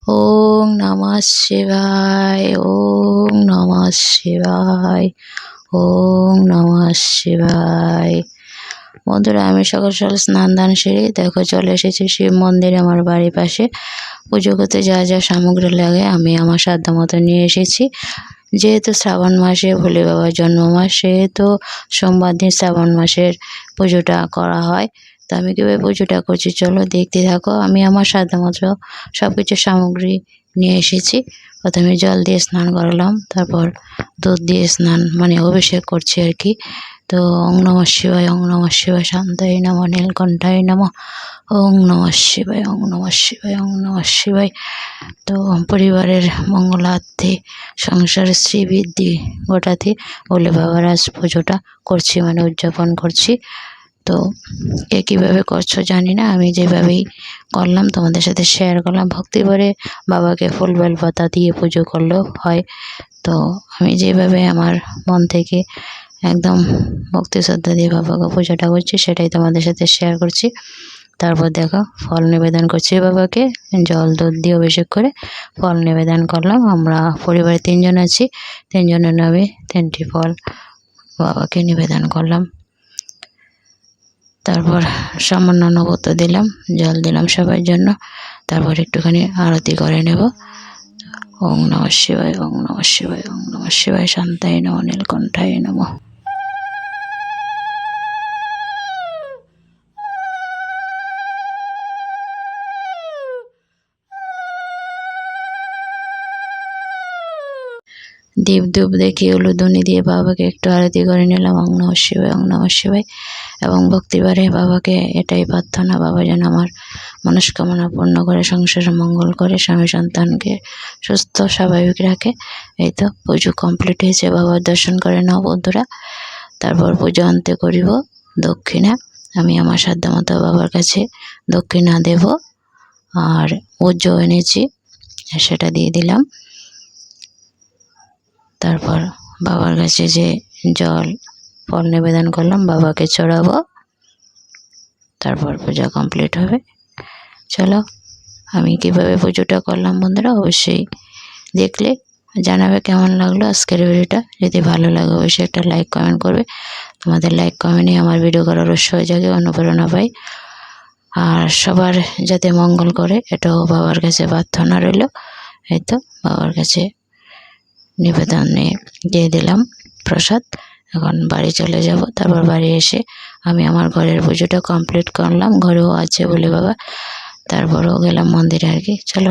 ওং নমঃ শিবায়, ওং নমঃ শিবায়, ওং নমঃ শিবায়। বন্ধুরা, আমি সকাল সকাল স্নান দান সেরে দেখো চলে এসেছি শিব মন্দিরে আমার বাড়ির পাশে। পুজো করতে যা যা সামগ্রী লাগে আমি আমার সাধ্য মতো নিয়ে এসেছি। যেহেতু শ্রাবণ মাসে ভোলে বাবার জন্ম মাস, সেহেতু সোমবার দিন শ্রাবণ মাসের পুজোটা করা হয়। তো আমি কীভাবে পুজোটা করছি চলো দেখতে থাকো। আমি আমার সাধ্য মতো সব কিছু সামগ্রী নিয়ে এসেছি। প্রথমে জল দিয়ে স্নান করালাম, তারপর দুধ দিয়ে স্নান মানে অভিষেক করছি আর কি। তো ওং নমঃ শিবায়, ওং নমঃ শিবায়, শান্তায় নমঃ, নীলকণ্ঠায় নমঃ, ওং নমঃ শিবায়, ওং নমঃ শিবায়, ওং নমঃ শিবায়। তো পরিবারের মঙ্গলার্থে, সংসারের শ্রীবৃদ্ধি ঘটাতে ভোলে বাবার আজ পুজোটা করছি, মানে উদযাপন করছি। তো কে কীভাবে করছো জানি না, আমি যেভাবেই করলাম তোমাদের সাথে শেয়ার করলাম। ভক্তি ভরে বাবাকে ফুল বেলপাতা দিয়ে পুজো করলেও হয়। তো আমি যেভাবে আমার মন থেকে একদম ভক্তি শ্রদ্ধা দিয়ে বাবাকে পুজোটা করছি সেটাই তোমাদের সাথে শেয়ার করছি। তারপর দেখো ফল নিবেদন করছি বাবাকে, জল দুধ দিয়ে অভিষেক করে ফল নিবেদন করলাম। আমরা পরিবারে 3 জন আছি, 3 জনের নামে 3টি ফল বাবাকে নিবেদন করলাম। তারপর সামান্য নৈবেদ্য দিলাম, জল দিলাম সবার জন্য। তারপর একটুখানি আরতি করে নেব। ওং নমঃ শিবায়, ওং নমঃ শিবায়, ওং নমঃ শিবায়, শান্তায় নমঃ, নীলকণ্ঠায় নমঃ। দীপ ধূপ দেখি উলুধ্বনি দিয়ে বাবাকে একটু আরতি করে নিলাম। ওং নমঃ শিবায়, ওং নমঃ শিবায়। এবং ভক্তিবারে বাবাকে এটাই প্রার্থনা, বাবা যেন আমার মনস্কামনা পূর্ণ করে, সংসারে মঙ্গল করে, স্বামী সন্তানকে সুস্থ স্বাভাবিক রাখে। এই তো পুজো কমপ্লিট হয়েছে, বাবার দর্শন করে নাও বন্ধুরা। তারপর পুজো অন্তে করিব দক্ষিণা। আমি আমার সাধ্য মতো বাবার কাছে দক্ষিণা দেব, আর পুজো এনেছি সেটা দিয়ে দিলাম। তারপর বাবার কাছে যে জল ফল নিবেদন করলাম বাবাকে চড়াবো, তারপর পূজা কমপ্লিট হবে। চলো আমি কিভাবে পুজোটা করলাম বন্ধুরা অবশ্যই দেখলে জানাবে কেমন লাগলো আজকের ভিডিওটা। যদি ভালো লাগে অবশ্যই একটা লাইক কমেন্ট করবে। তোমাদের লাইক কমেন্টে আমার ভিডিও করার উৎসাহ জাগে, অনুপ্রেরণা পাই। আর সবার যাতে মঙ্গল করে এটাও বাবার কাছে প্রার্থনা রইল। এই তো বাবার কাছে নিবেদনে দিয়ে দিলাম প্রসাদ। এখন বাড়ি চলে যাব। তারপর বাড়ি এসে আমি আমার ঘরের পুজোটা কমপ্লিট করলাম। ঘরেও আছে বলে বাবা, তারপরেও গেলাম মন্দিরে আর কি। চলো।